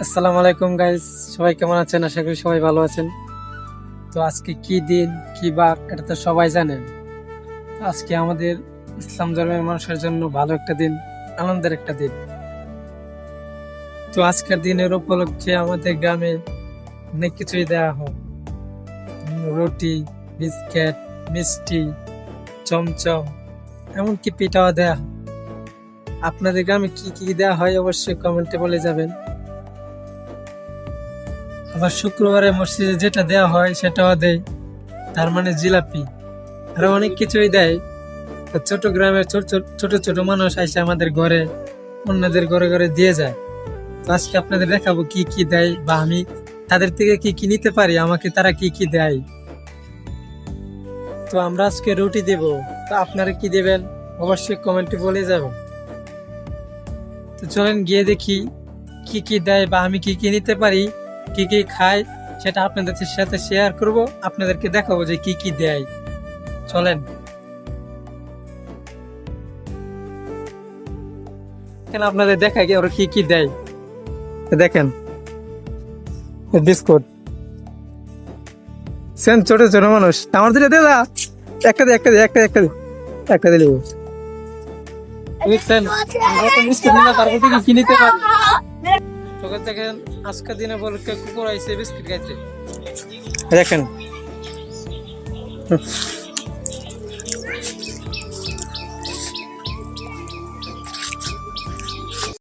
আসসালামু আলাইকুম গাইস, সবাই কেমন আছেন? আশা করি সবাই ভালো আছেন। তো আজকে কি দিন, কি বার, এটা তো সবাই জানেন। আজকে আমাদের ইসলাম ধর্মের মানুষের জন্য ভালো একটা দিন, আনন্দের একটা দিন। তো আজকের দিনের উপলক্ষে আমাদের গ্রামে অনেক কিছুই দেওয়া হয়। রুটি, বিস্কিট, মিষ্টি, চমচম, এমনকি পিঠাও দেওয়া হয়। আপনাদের গ্রামে কি কি দেওয়া হয় অবশ্যই কমেন্টে বলে যাবেন। আবার শুক্রবারে মসজিদে যেটা দেওয়া হয় সেটাও দেয়, তার মানে জিলাপি। আরো অনেক কিছুই দেয়। তো ছোট গ্রামের ছোট ছোট ছোট মানুষ আসে আমাদের ঘরে, অন্যদের ঘরে ঘরে দিয়ে যায়। তো আজকে আপনাদের দেখাবো কি কি দেয়, বা আমি তাদের থেকে কি কি নিতে পারি, আমাকে তারা কি কি দেয়। তো আমরা আজকে রুটি দেব, তো আপনারা কি দেবেন অবশ্যই কমেন্টে বলে যাবেন। তো চলেন গিয়ে দেখি কি কি দেয়, বা আমি কি কি নিতে পারি, কি কি খাই, সেটা আপনাদের সাথে শেয়ার করব। আপনাদেরকে দেখাবো যে কি কি দেয়। চলেন কেন আপনাদের দেখা গিয়ে ওরা কি কি দেয়। দেখেন, বিস্কুট সেন, ছোট ছোট মানুষ আমার দিলে দে দা, একটা দে একটা দে একটা দে একটা দে একটা দিলে বুঝছেন। আমরা তো বিস্কুট নিলে তারপর থেকে কি নিতে পারি। সকাল দেখেন আজকের দিনে বলে কুকুর আইসে বিস্কুট খাইতে, দেখেন।